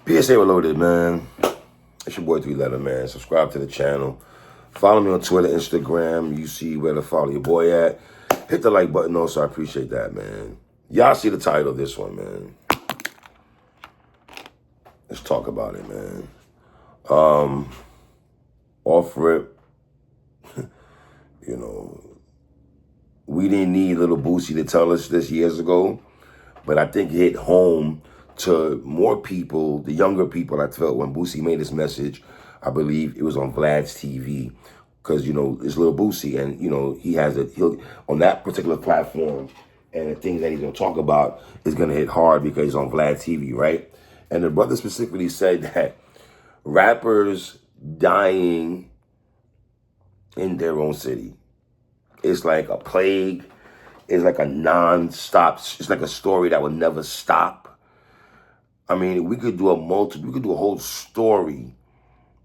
PSA Reloaded, man. It's your boy 3 Letter, man. Subscribe to the channel. Follow me on Twitter, Instagram. You see where to follow your boy at. Hit the like button also. I appreciate that, man. Y'all see the title of this one, man. Let's talk about it, man. Off rip, you know, we didn't need Little Boosie to tell us this years ago, but I think it hit home to more people, the younger people. I felt when Boosie made this message, I believe it was on Vlad's TV, because, you know, it's Little Boosie, and, you know, he'll on that particular platform, and the things that he's going to talk about is going to hit hard because he's on Vlad's TV, right? And the brother specifically said that rappers dying in their own city, it's like a plague. It's like a non-stop. It's like a story that will never stop. I mean, we could do a whole story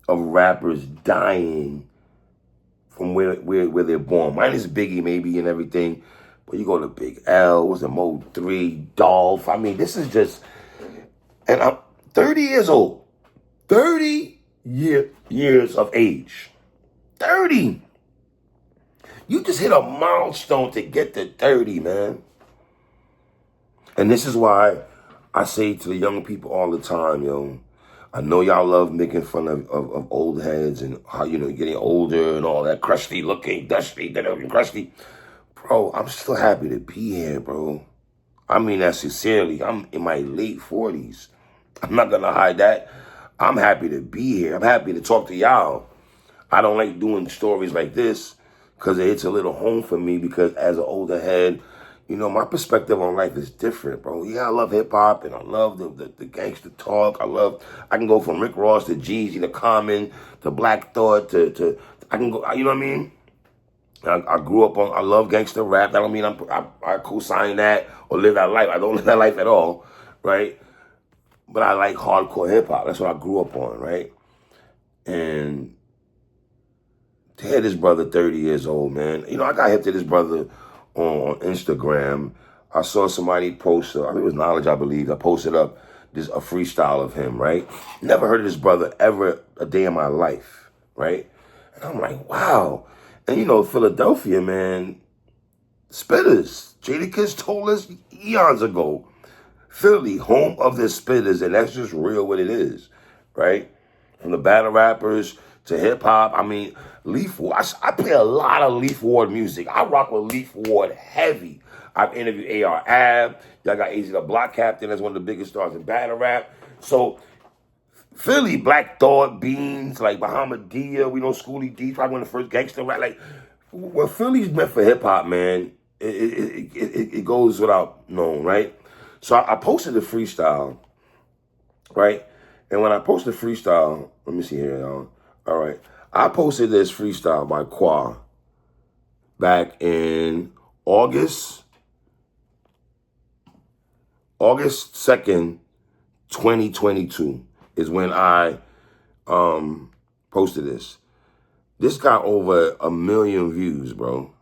of rappers dying from where they're born. Mine is Biggie, maybe, and everything, but you go to Big L, what's it, Mo 3, Dolph. I mean, this is just, and I'm 30 years old, 30 years of age, 30. You just hit a milestone to get to 30, man. And this is why I say to the young people all the time, yo, I know y'all love making fun of old heads and how, you know, getting older and all that, crusty looking, dusty, crusty. Bro, I'm still happy to be here, bro. I mean that sincerely. I'm in my late 40s. I'm not going to hide that. I'm happy to be here. I'm happy to talk to y'all. I don't like doing stories like this because it hits a little home for me, because as an older head, you know, my perspective on life is different, bro. Yeah, I love hip-hop, and I love the gangster talk. I can go from Rick Ross to Jeezy to Common to Black Thought to I can go, you know what I mean? I grew up on, I love gangster rap. That don't mean I co-sign that or live that life. I don't live that life at all, right? But I like hardcore hip-hop. That's what I grew up on, right? And to hear this brother 30 years old, man. You know, I got hip to this brother on Instagram. I saw somebody post, I think it was Knowledge, I believe. I posted up a freestyle of him, right? Never heard of this brother ever a day in my life, right? And I'm like, wow. And, you know, Philadelphia, man, spitters. Jadakiss told us eons ago. Philly, home of the spitters, and that's just real what it is, right? From the battle rappers to hip-hop. I mean, Leaf Ward. I play a lot of Leaf Ward music. I rock with Leaf Ward heavy. I've interviewed AR Ab. Y'all got AZ the Block Captain as one of the biggest stars in battle rap. So, Philly, Black Thought, Beans, like Bahamadia, we know Schoolie D, probably one of the first gangster rap. Like, what Philly's meant for hip-hop, man, it goes without knowing, right? So I posted the freestyle, right? And when I posted the freestyle, let me see here, y'all. All right. I posted this freestyle by Qua back in August 2nd, 2022 is when I posted this. This got over 1 million views, bro.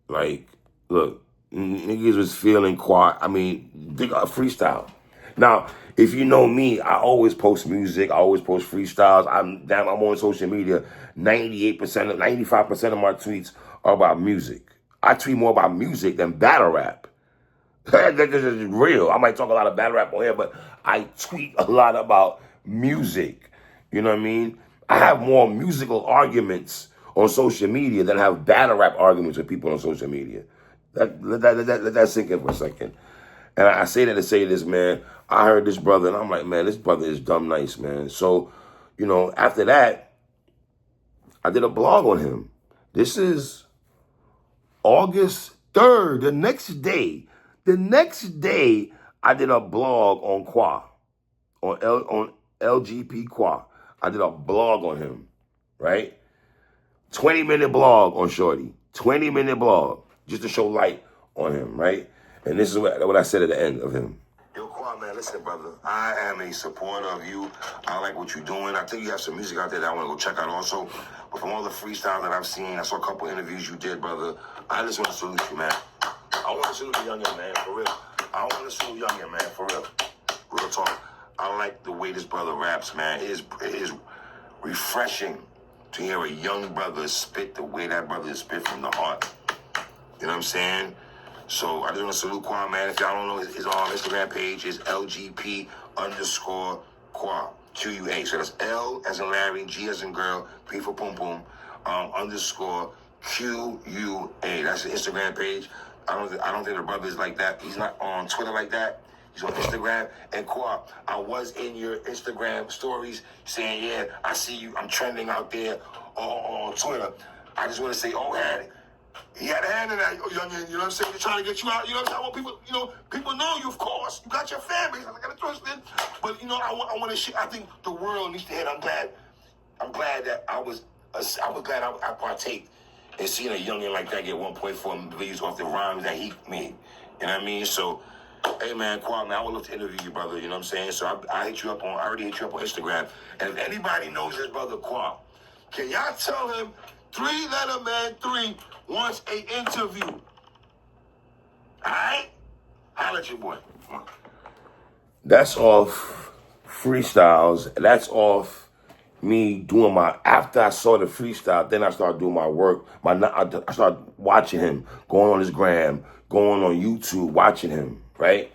Like, look, niggas was feeling Qua. I mean, they got a freestyle. Now, if you know me, I always post music. I always post freestyles. I'm on social media. 95% of my tweets are about music. I tweet more about music than battle rap. That's just real. I might talk a lot of battle rap on here, but I tweet a lot about music. You know what I mean? I have more musical arguments on social media than I have battle rap arguments with people on social media. Let that sink in for a second. And I say that to say this, man. I heard this brother, and I'm like, man, this brother is dumb nice, man. So, you know, after that, I did a blog on him. This is August 3rd, the next day. The next day, I did a blog on Qua, on LGP Qua. I did a blog on him, right? 20-minute blog on Shorty. 20-minute blog, just to show light on him, right? And this is what I said at the end of him. Yo, Qua, man, listen, brother. I am a supporter of you. I like what you're doing. I think you have some music out there that I want to go check out also. But from all the freestyles that I've seen, I saw a couple interviews you did, brother. I just want to salute you, man. I want to salute the youngin', man, for real. I want to salute youngin', man, for real. Real talk. I like the way this brother raps, man. It is refreshing to hear a young brother spit the way that brother is spit from the heart. You know what I'm saying? So I just want to salute Qua, man. If y'all don't know, his Instagram page is LGP _ Qua, QUA. So that's L as in Larry, G as in girl, P for Pum Pum, _ QUA. That's the Instagram page. I don't think the brother is like that. He's not on Twitter like that. He's on Instagram. And Qua, I was in your Instagram stories saying, yeah, I see you. I'm trending out there on Twitter. I just want to say, he had a hand in that, youngin, you know what I'm saying? He's trying to get you out, you know what I'm saying? I want people, people know you, of course. You got your fan base. I got to trust it. But, I want to share. I think the world needs to hear. I'm glad that I was glad I partake in seeing a youngin like that get 1.4 views off the rhymes that he made. You know what I mean? So, hey, man, Qua, man, I would love to interview you, brother. You know what I'm saying? So I already hit you up on Instagram. And if anybody knows this brother, Qua, can y'all tell him 3-letter man 3 wants an interview? All right? Holla at your boy. That's off Freestyles. That's off me doing after I saw the freestyle, then I started doing my work. I started watching him, going on his gram, going on YouTube, watching him, right?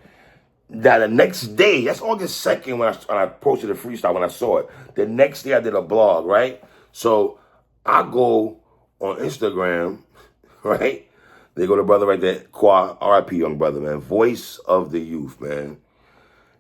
Now, the next day, that's August 2nd when I posted the freestyle, when I saw it. The next day, I did a blog, right? So I go on Instagram, right? They go to brother right there, Qua, RIP, young brother, man. Voice of the youth, man.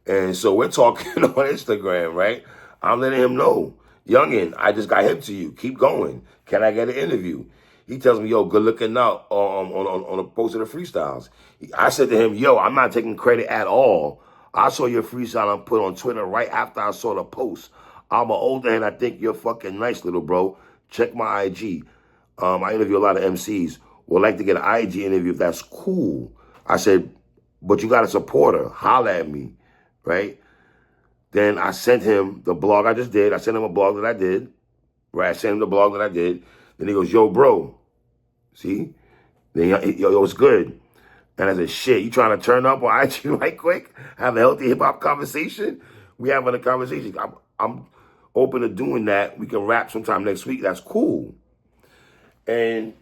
And so we're talking on Instagram, right? I'm letting him know, youngin, I just got hip to you. Keep going. Can I get an interview? He tells me, yo, good looking out on a post of the freestyles. I said to him, yo, I'm not taking credit at all. I saw your freestyle and put on Twitter right after I saw the post. I'm an older and I think you're fucking nice, little bro. Check my IG. I interview a lot of MCs. Would like to get an IG interview if that's cool. I said, but you got a supporter. Holla at me, right? Then I sent him the blog I just did. I sent him a blog that I did, right? I sent him the blog that I did. Then he goes, yo, bro, see? Then, yo, it's good. And I said, shit, you trying to turn up on IG right quick? Have a healthy hip-hop conversation? We having a conversation. I'm open to doing that. We can rap sometime next week. That's cool. And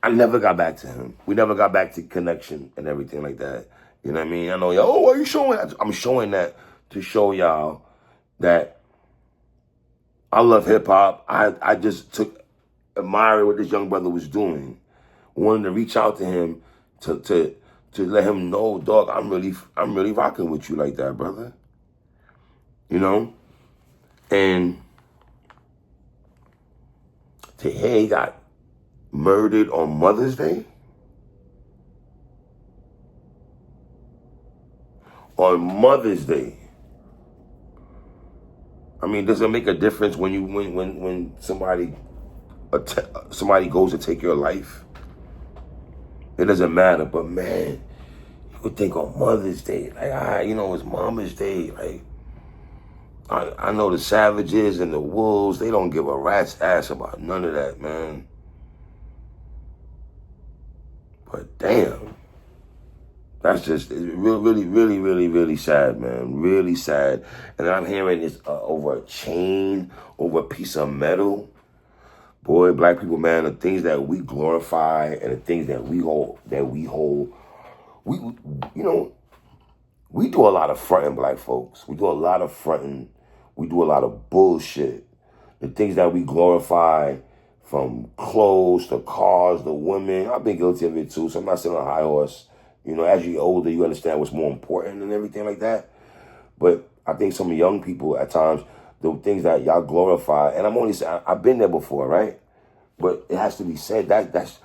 I never got back to him. We never got back to connection and everything like that. You know what I mean? I know, yo, what are you showing? I'm showing that to show y'all that I love hip-hop. I just admire what this young brother was doing. Wanted to reach out to him to let him know, dog, I'm really rocking with you like that, brother. You know? And to hear he got murdered on Mother's Day? On Mother's Day. I mean, does it make a difference when somebody goes to take your life? It doesn't matter, but man, you would think on Mother's Day, like, it's Mama's Day. Like, I know the Savages and the Wolves, they don't give a rat's ass about none of that, man. But damn, that's just really, really, really, really sad, man. Really sad. And I'm hearing this over a chain, over a piece of metal. Boy, black people, man, the things that we glorify and the things that we hold, we do a lot of fronting, black folks. We do a lot of fronting. We do a lot of bullshit. The things that we glorify, from clothes to cars to women. I've been guilty of it too, so I'm not sitting on a high horse. As you get older, you understand what's more important and everything like that. But I think some young people at times, the things that y'all glorify, and I'm only saying, I've been there before, right? But it has to be said, that's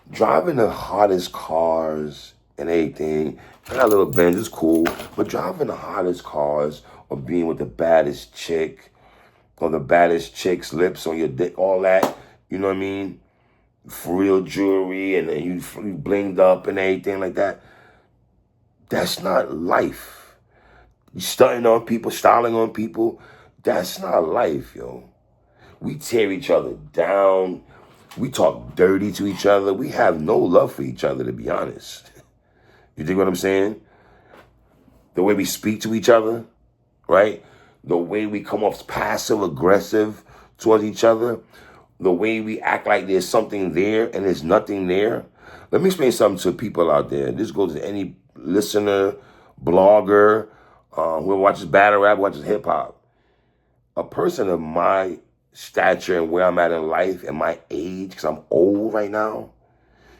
driving the hottest cars and everything. I got a little Benz, it's cool. But driving the hottest cars or being with the baddest chick or the baddest chick's lips on your dick, all that, you know what I mean? For real jewelry and you blinged up and everything like that. That's not life. You stunting on people, styling on people. That's not life, yo. We tear each other down. We talk dirty to each other. We have no love for each other, to be honest. You dig what I'm saying? the way we speak to each other, right? The way we come off passive aggressive towards each other, the way we act like there's something there and there's nothing there. Let me explain something to people out there. This goes to any listener, blogger, whoever watches battle rap, watches hip hop. A person of my stature and where I'm at in life and my age, because I'm old right now,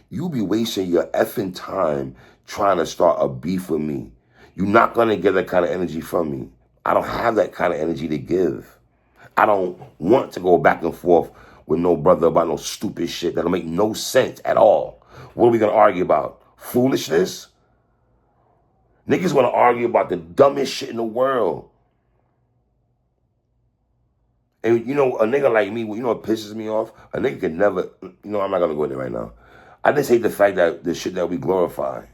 you'll be wasting your effing time trying to start a beef with me. You're not going to get that kind of energy from me. I don't have that kind of energy to give. I don't want to go back and forth with no brother about no stupid shit that'll make no sense at all. What are we going to argue about? Foolishness? Niggas want to argue about the dumbest shit in the world. And you know, a nigga like me, you know what pisses me off? A nigga could never, you know, I'm not going to go there right now. I just hate the fact that the shit that we glorify.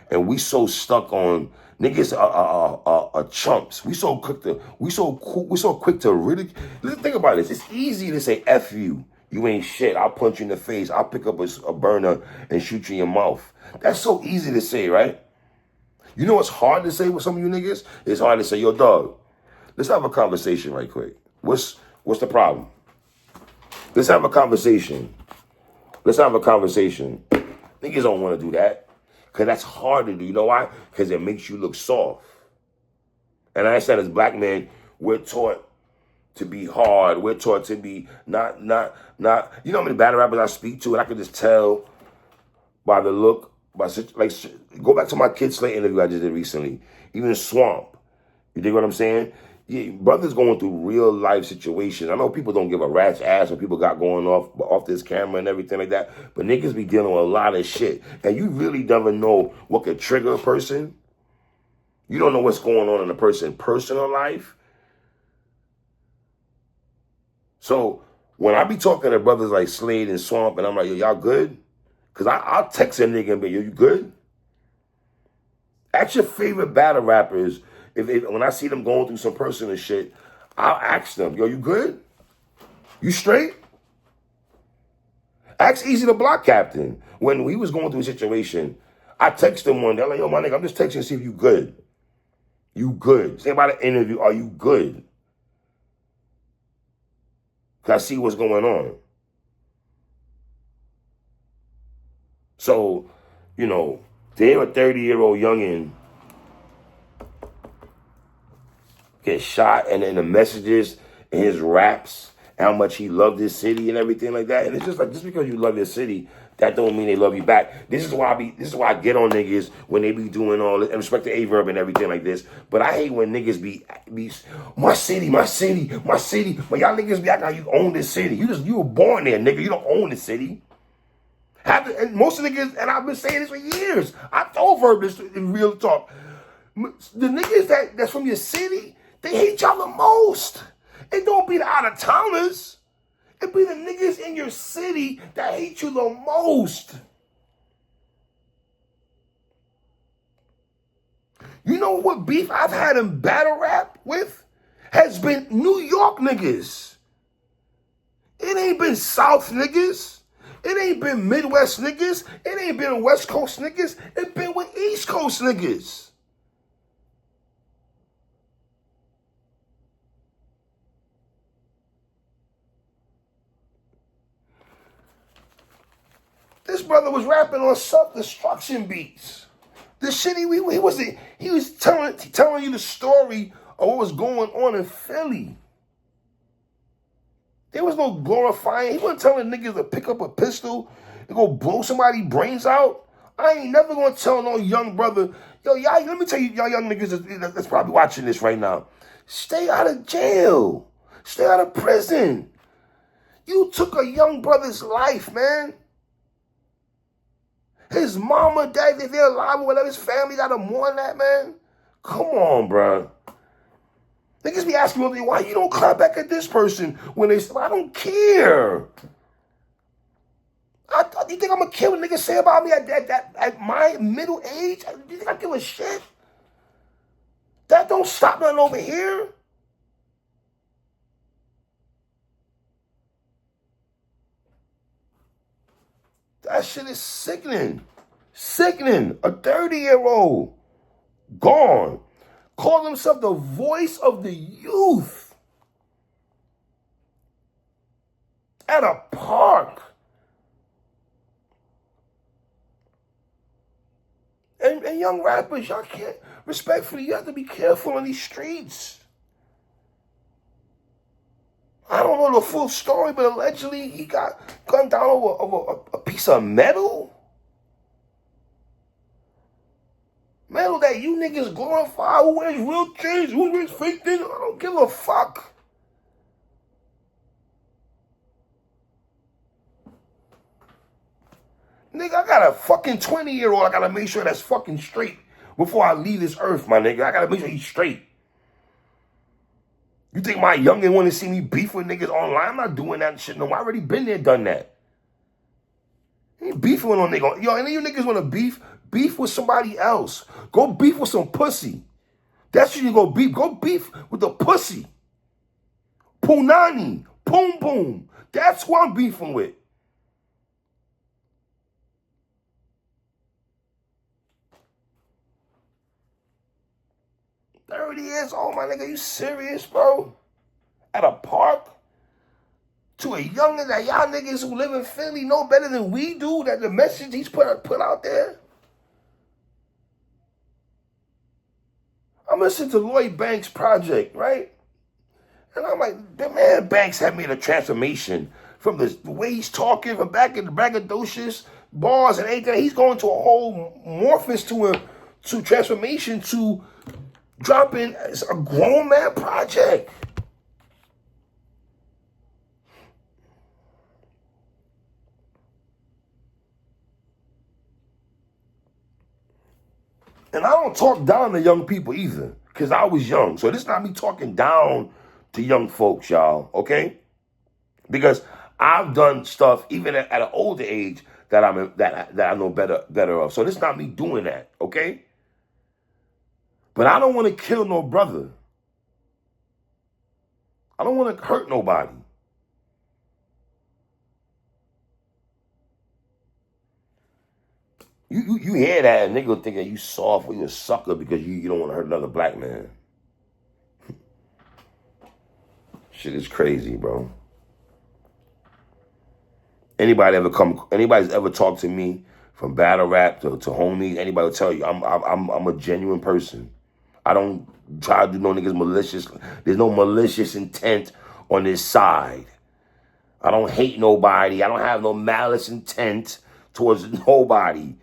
And we so stuck on niggas are chumps. We so quick to really think about this. It's easy to say F you. You ain't shit. I'll punch you in the face. I'll pick up a burner and shoot you in your mouth. That's so easy to say, right? You know what's hard to say with some of you niggas? It's hard to say, yo, dog, let's have a conversation right quick. What's the problem? Let's have a conversation. Let's have a conversation. Niggas don't want to do that. Because that's hard to do. You know why? Because it makes you look soft. And I said, as black men, we're taught to be hard. We're taught to be not. You know how many battle rappers I speak to, and I can just tell by the look, like, go back to my Kid Slate interview I just did recently. Even Swamp. You dig what I'm saying? Yeah, brothers going through real life situations. I know people don't give a rat's ass what people got going off this camera and everything like that, but niggas be dealing with a lot of shit. And you really never know what could trigger a person. You don't know what's going on in a person's personal life. So when I be talking to brothers like Slade and Swamp, and I'm like, yo, y'all good? Because I'll text a nigga and be, yo, you good? Ask your favorite battle rappers. If when I see them going through some personal shit, I'll ask them, yo, you good? You straight? Ask Easy the Block Captain. When he was going through a situation, I texted him one day, I'm like, yo, my nigga, I'm just texting to see if you good. You good. Say about an interview, are you good? Because I see what's going on. So, you know, to hear a 30-year-old youngin' get shot and then the messages and his raps, how much he loved his city and everything like that. And it's just like, just because you love your city, that don't mean they love you back. This is why I get on niggas when they be doing all this, and respect to A-Verb and everything like this. But I hate when niggas be my city. But y'all niggas be acting like you own this city. You were born there, nigga. You don't own the city. And most of the niggas, and I've been saying this for years. I told Verb this in real talk. The niggas that's from your city, they hate y'all the most. It don't be the out-of-towners. It be the niggas in your city that hate you the most. You know what beef I've had in battle rap with? Has been New York niggas. It ain't been South niggas. It ain't been Midwest niggas. It ain't been West Coast niggas. It been with East Coast niggas. This brother was rapping on self-destruction beats. The shit he was telling you the story of what was going on in Philly. There was no glorifying. He wasn't telling niggas to pick up a pistol and go blow somebody's brains out. I ain't never gonna tell no young brother, yo, y'all, let me tell you, y'all young niggas that's probably watching this right now. Stay out of jail. Stay out of prison. You took a young brother's life, man. His mama, dad, if they're alive or whatever, his family got to mourn that, man. Come on, bro. Niggas be asking me, why you don't clap back at this person when they say, I don't care. You think I'm going to care what niggas say about me at my middle age? You think I give a shit? That don't stop nothing over here. That shit is sickening. Sickening. A 30-year-old. Gone. Called himself the voice of the youth. At a park. And young rappers, y'all can't, respectfully, you have to be careful on these streets. I don't know the full story, but allegedly he got gunned down over a piece of metal. Metal that you niggas glorify. Who wears real chains? Who wears fake things? I don't give a fuck. Nigga, I got a fucking 20-year-old. I gotta make sure that's fucking straight before I leave this earth, my nigga. I gotta make sure he's straight. You think my youngin' wanna see me beef with niggas online? I'm not doing that shit no more. I already been there, done that. Ain't beefing with no nigga. Yo, any of you niggas wanna beef? Beef with somebody else. Go beef with some pussy. That's what you go beef. Go beef with the pussy. Punani. Boom boom. That's who I'm beefing with. $30 years old, my nigga. You serious, bro? At a park? To a youngin' that y'all niggas who live in Philly know better than we do, that the message he's put out there? I'm listening to Lloyd Banks' project, right? And I'm like, the man Banks had made a transformation from the way he's talking, from back in the braggadocious bars and anything. He's going to a whole morphous to transformation to dropping a grown man project. And I don't talk down to young people either, because I was young. So this is not me talking down to young folks, y'all, okay? Because I've done stuff even at an older age that I know better of. So this is not me doing that, okay? But I don't want to kill no brother. I don't want to hurt nobody. You hear that and nigga think that you soft or you a sucker because you don't want to hurt another black man. Shit is crazy, bro. Anybody's ever talked to me from battle rap to homies, anybody will tell you I'm a genuine person. I don't try to do no niggas malicious. There's no malicious intent on this side. I don't hate nobody. I don't have no malice intent towards nobody.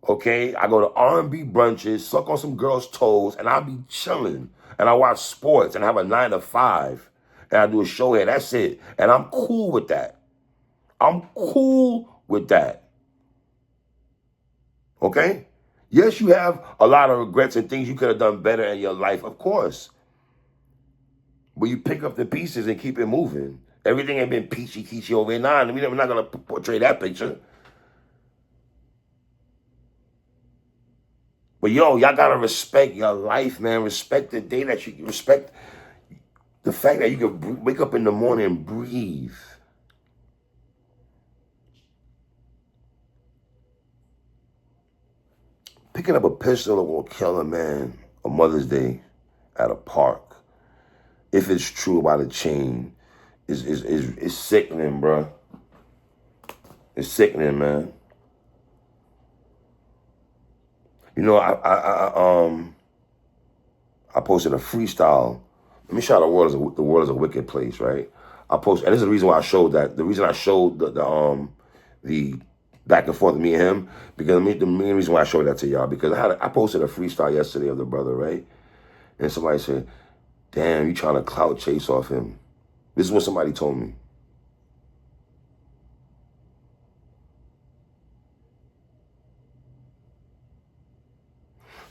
Okay? I go to R&B brunches, suck on some girls' toes, and I'll be chilling. And I watch sports and have a 9 to 5. And I do a show here. That's it. And I'm cool with that. I'm cool with that. Okay? Yes, you have a lot of regrets and things you could have done better in your life, of course. But you pick up the pieces and keep it moving. Everything ain't been peachy-keachy over and on. We're not going to portray that picture. But yo, y'all got to respect your life, man. Respect the day that you respect the fact that you can wake up in the morning and breathe. Picking up a pistol will kill a man on Mother's Day at a park, if it's true about a chain, is sickening, bro. It's sickening, man. You know, I posted a freestyle. Let me shout out the world is a wicked place, right? And this is the reason why I showed that. The reason I showed the back and forth with me and him, because the main reason why I showed that to y'all, because I posted a freestyle yesterday of the brother, right? And somebody said, damn, you trying to clout chase off him. This is what somebody told me.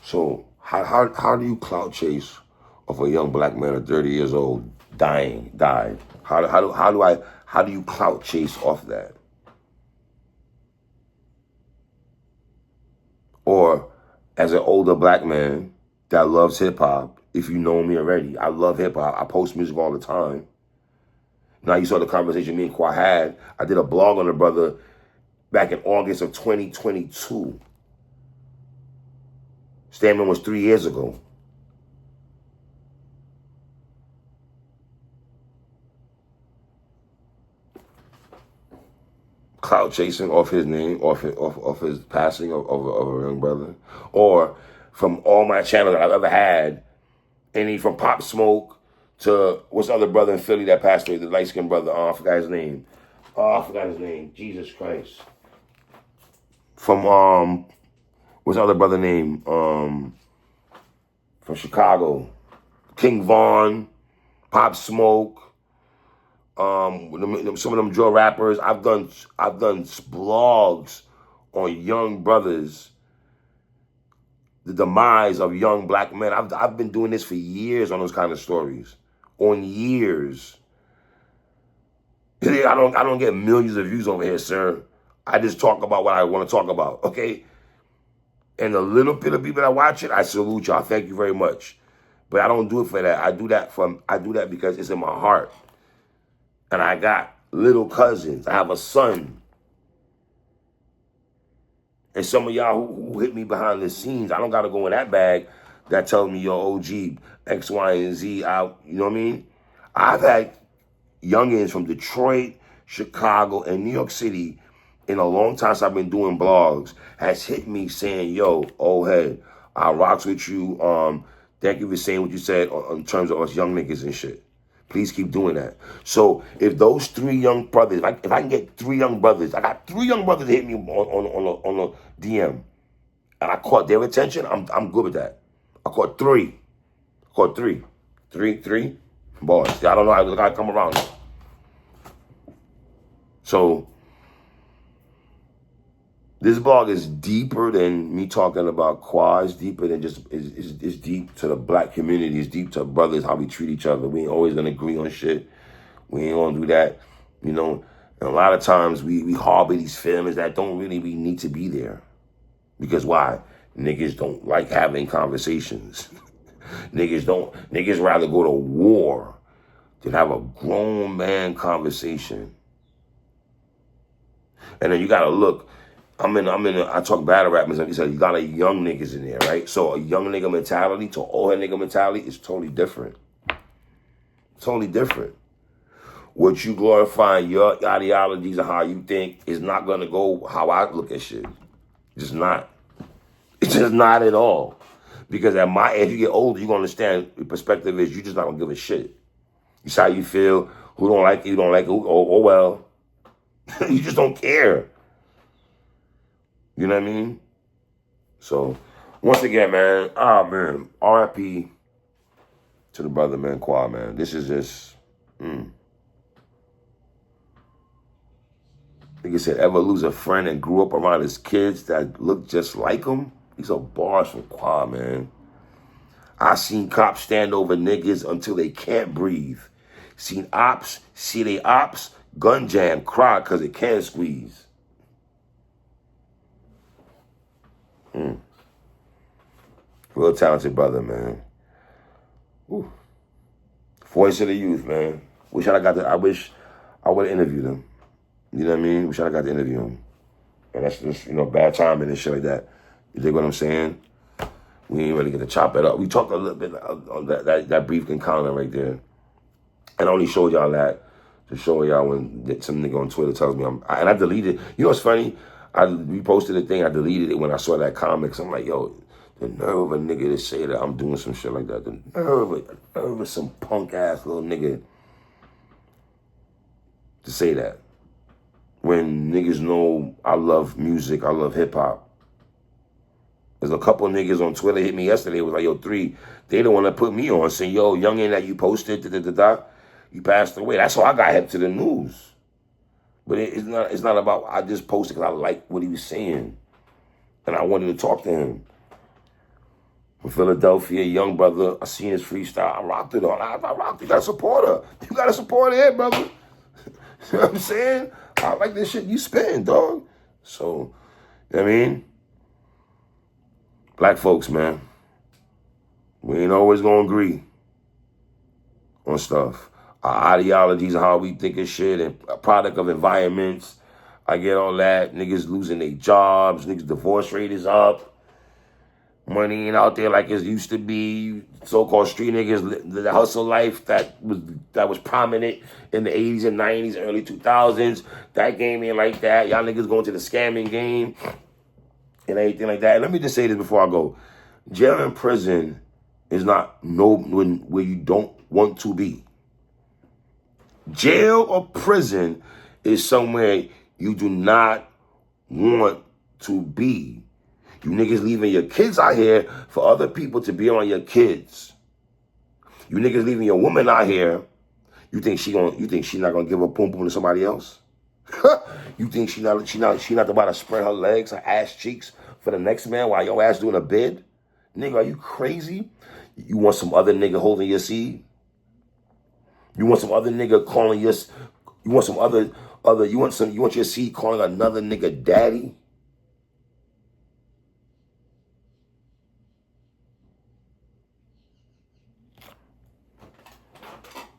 So how do you clout chase off a young black man at 30 years old died? How do you clout chase off that? Or as an older black man that loves hip hop, if you know me already, I love hip hop. I post music all the time. Now you saw the conversation me and Qua had. I did a blog on the brother back in August of 2022. Statement was 3 years ago. Cloud chasing off his name, off his passing of a young brother. Or from all my channels that I've ever had, any from Pop Smoke to what's the other brother in Philly that passed away, the light-skinned brother, I forgot his name. Jesus Christ. From what's the other brother name? From Chicago. King Von, Pop Smoke, some of them drill rappers. I've done blogs on young brothers, the demise of young black men. I've been doing this for years on those kind of stories. On years. I don't get millions of views over here, sir. I just talk about what I want to talk about, okay? And the little bit of people that watch it, I salute y'all. Thank you very much. But I don't do it for that. I do that because it's in my heart. And I got little cousins. I have a son. And some of y'all who hit me behind the scenes, I don't got to go in that bag that tells me, yo, OG, X, Y, and Z out. You know what I mean? I've had youngins from Detroit, Chicago, and New York City in a long time since I've been doing blogs has hit me saying, yo, old head, I rocks with you. Thank you for saying what you said in terms of us young niggas and shit. Please keep doing that. So if those 3 young brothers, if I can get 3 young brothers, I got 3 young brothers that hit me on a DM, and I caught their attention, I'm good with that. I caught 3. Three. Boys, I don't know how the guy come around. So this blog is deeper than me talking about Qua. It's deeper than just, it's deep to the black community. It's deep to brothers, how we treat each other. We ain't always gonna agree on shit. We ain't gonna do that, you know. And a lot of times we harbor these feelings that don't really need to be there. Because why? Niggas don't like having conversations. Niggas rather go to war than have a grown man conversation. And then you gotta look. I talk battle rap, and he said you got a young niggas in there, right? So a young nigga mentality to old nigga mentality is totally different. Totally different. What you glorify, your ideologies and how you think is not gonna go how I look at shit. Just not. It's just not at all. Because at my age, you get older, you're gonna understand the perspective is you just not gonna give a shit. It's how you feel. Who don't like it, you don't like it. Oh well. You just don't care. You know what I mean? So, once again, man, RIP to the brother, man, Qua, man. This is just, Nigga said, ever lose a friend and grew up around his kids that look just like him? These are bars from Qua, man. I seen cops stand over niggas until they can't breathe. Seen ops, see they ops, gun jam, cry because it can't squeeze. Real talented brother, man. Woo. Voice of the youth, man. I wish I would have interviewed him. You know what I mean? Wish I got to interview him. And that's just, bad timing and shit like that. You dig what I'm saying? We ain't really get to chop it up. We talked a little bit on that brief encounter right there. And I only showed y'all that to show y'all when some nigga on Twitter tells me and I deleted. You know what's funny? I reposted a thing. I deleted it when I saw that comment. I'm like, yo, the nerve of a nigga to say that I'm doing some shit like that. The nerve of some punk ass little nigga to say that. When niggas know I love music, I love hip hop. There's a couple of niggas on Twitter hit me yesterday. It was like, yo, 3, they don't want to put me on. Saying, yo, youngin' that you posted, you passed away. That's how I got hip to the news. But it's not about, I just posted because I liked what he was saying. And I wanted to talk to him. From Philadelphia, young brother, I seen his freestyle. I rocked it on. I rocked it. You got to support her. You got to support her, brother. You know what I'm saying? I like this shit you spitting, dog. So, you know what I mean? Black folks, man. We ain't always gonna agree on stuff. Our ideologies and how we think of shit and a product of environments. I get all that. Niggas losing their jobs. Niggas divorce rate is up. Money ain't out there like it used to be. So-called street niggas, the hustle life that was prominent in the 80s and 90s, early 2000s. That game ain't like that. Y'all niggas going to the scamming game and everything like that. And let me just say this before I go. Jail and prison is not where you don't want to be. Jail or prison is somewhere you do not want to be. You niggas leaving your kids out here for other people to be on your kids. You niggas leaving your woman out here. You think she not gonna give a pum pum to somebody else? You think she not about to spread her legs, her ass cheeks for the next man while your ass doing a bid? Nigga, are you crazy? You want some other nigga holding your seed? You want some other nigga calling your? You want some other? You want your seed calling another nigga daddy?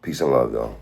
Peace and love, y'all.